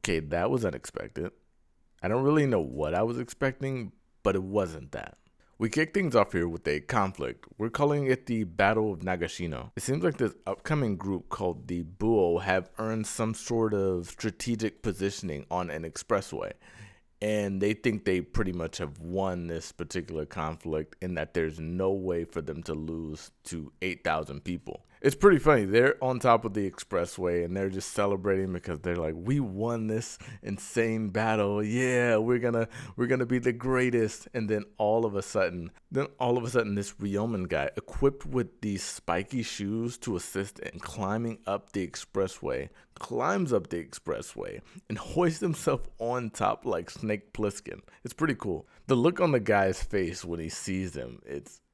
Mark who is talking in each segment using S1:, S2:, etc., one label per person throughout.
S1: Okay, that was unexpected. I don't really know what I was expecting, but it wasn't that. We kick things off here with a conflict. We're calling it the Battle of Nagashino. It seems like this upcoming group called the Buo have earned some sort of strategic positioning on an expressway. And they think they pretty much have won this particular conflict in that there's no way for them to lose to 8,000 people. It's pretty funny. They're on top of the expressway and they're just celebrating because they're like, "We won this insane battle. Yeah, we're gonna be the greatest." And then all of a sudden, this Ryoman guy, equipped with these spiky shoes to assist in climbing up the expressway, climbs up the expressway and hoists himself on top like Snake Plissken. It's pretty cool. The look on the guy's face when he sees him,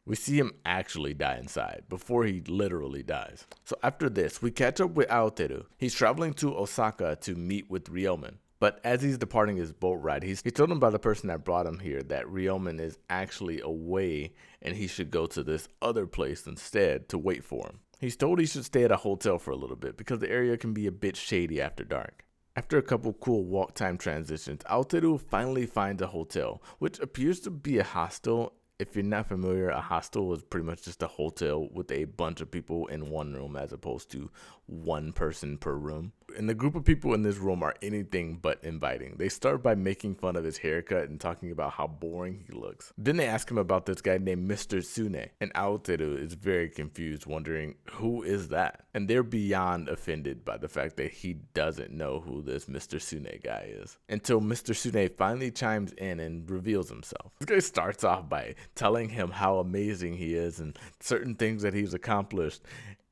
S1: we see him actually die inside before he literally dies. So after this, we catch up with Aoteru. He's traveling to Osaka to meet with Ryoman. But as he's departing his boat ride, he told him by the person that brought him here that Ryoman is actually away and he should go to this other place instead to wait for him. He's told he should stay at a hotel for a little bit because the area can be a bit shady after dark. After a couple cool walk time transitions, Aoteru finally finds a hotel, which appears to be a hostel. If you're not familiar, a hostel is pretty much just a hotel with a bunch of people in one room as opposed to one person per room. And the group of people in this room are anything but inviting. They start by making fun of his haircut and talking about how boring he looks. Then they ask him about this guy named Mr. Sune, and Aoteru is very confused, wondering who is that? And they're beyond offended by the fact that he doesn't know who this Mr. Sune guy is. Until Mr. Sune finally chimes in and reveals himself. This guy starts off by telling him how amazing he is and certain things that he's accomplished.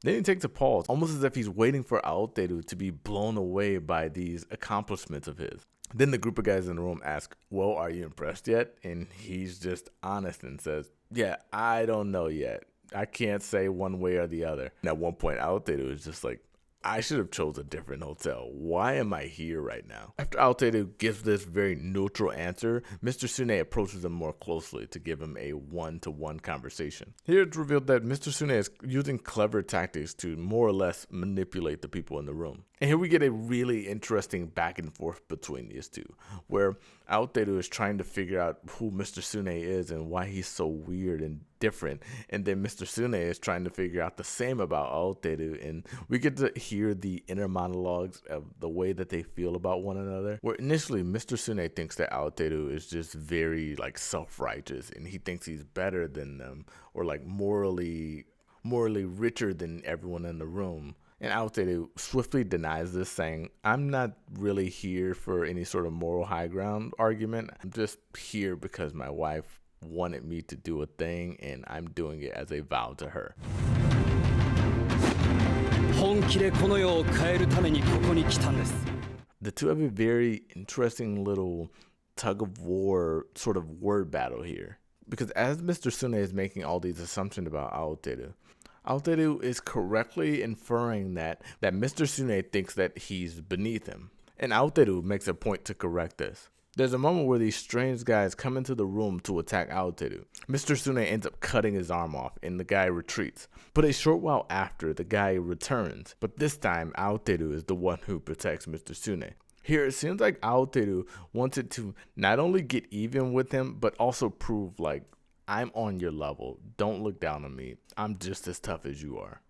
S1: Then he takes a pause, almost as if he's waiting for Aoteru to be blown away by these accomplishments of his. Then the group of guys in the room ask, "Well, are you impressed yet?" And he's just honest and says, "Yeah, I don't know yet. I can't say one way or the other." And at one point, Aoteru is just like, "I should have chose a different hotel. Why am I here right now?" After Aoteru gives this very neutral answer, Mr. Sune approaches him more closely to give him a one-to-one conversation. Here it's revealed that Mr. Sune is using clever tactics to more or less manipulate the people in the room. And here we get a really interesting back and forth between these two, where Aoteru is trying to figure out who Mr. Sune is and why he's so weird and different. And then Mr. Sune is trying to figure out the same about Aoteru. And we get to hear the inner monologues of the way that they feel about one another. Where initially Mr. Sune thinks that Aoteru is just very like self-righteous and he thinks he's better than them or like morally richer than everyone in the room. And Aoteru swiftly denies this, saying, "I'm not really here for any sort of moral high ground argument. I'm just here because my wife wanted me to do a thing and I'm doing it as a vow to her." 本気でこの世を変えるためにここに来たんです. The two have a very interesting little tug of war sort of word battle here. Because as Mr. Sune is making all these assumptions about Aoteru is correctly inferring that Mr. Sune thinks that he's beneath him. And Aoteru makes a point to correct this. There's a moment where these strange guys come into the room to attack Aoteru. Mr. Sune ends up cutting his arm off and the guy retreats. But a short while after, the guy returns. But this time, Aoteru is the one who protects Mr. Sune. Here, it seems like Aoteru wanted to not only get even with him, but also prove like, I'm on your level. Don't look down on me. I'm just as tough as you are.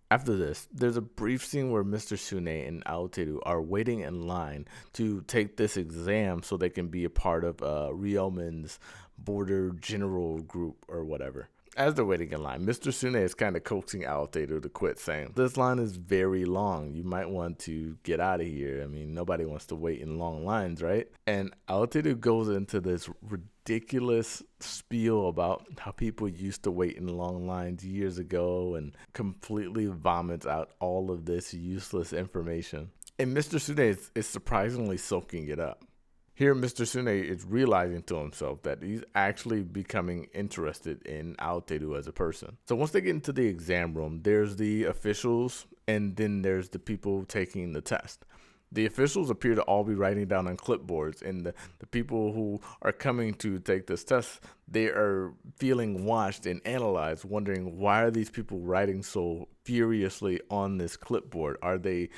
S1: After this, there's a brief scene where Mr. Sune and Aoteru are waiting in line to take this exam so they can be a part of Ryomen's border general group or whatever. As they're waiting in line, Mr. Sune is kind of coaxing Aoteru to quit, saying, "This line is very long. You might want to get out of here. I mean, nobody wants to wait in long lines, right?" And Aoteru goes into this ridiculous spiel about how people used to wait in long lines years ago and completely vomits out all of this useless information. And Mr. Sune is surprisingly soaking it up. Here, Mr. Sune is realizing to himself that he's actually becoming interested in Aoteru as a person. So once they get into the exam room, there's the officials and then there's the people taking the test. The officials appear to all be writing down on clipboards, and the people who are coming to take this test, they are feeling watched and analyzed, wondering why are these people writing so furiously on this clipboard? Are they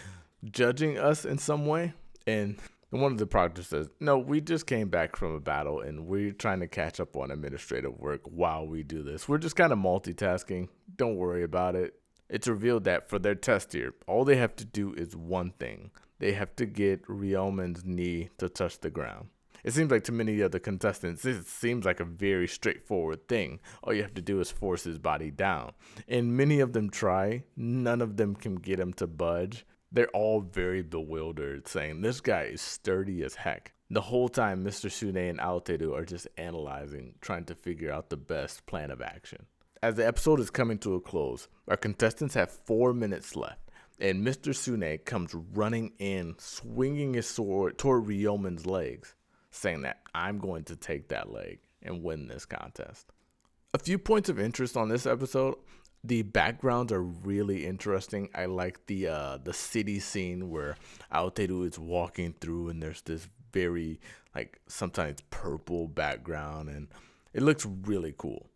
S1: judging us in some way? And one of the proctors says, "No, we just came back from a battle and we're trying to catch up on administrative work while we do this. We're just kind of multitasking. Don't worry about it." It's revealed that for their test here, all they have to do is one thing. They have to get Ryomen's knee to touch the ground. It seems like to many other contestants, this seems like a very straightforward thing. All you have to do is force his body down. And many of them try. None of them can get him to budge. They're all very bewildered, saying this guy is sturdy as heck. The whole time, Mr. Sune and Aoteru are just analyzing, trying to figure out the best plan of action. As the episode is coming to a close, our contestants have 4 minutes left, and Mr. Sune comes running in, swinging his sword toward Ryomen's legs, saying that I'm going to take that leg and win this contest. A few points of interest on this episode. The backgrounds are really interesting. I like the city scene where Aoteru is walking through and there's this very sometimes purple background and it looks really cool.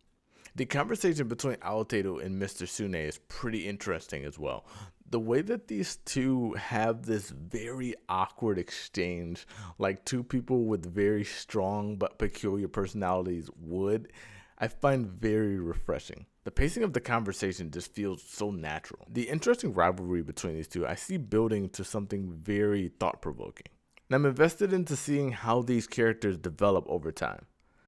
S1: The conversation between Aoteru and Mr. Sune is pretty interesting as well. The way that these two have this very awkward exchange, like two people with very strong but peculiar personalities would, I find very refreshing. The pacing of the conversation just feels so natural. The interesting rivalry between these two I see building to something very thought-provoking. And I'm invested into seeing how these characters develop over time.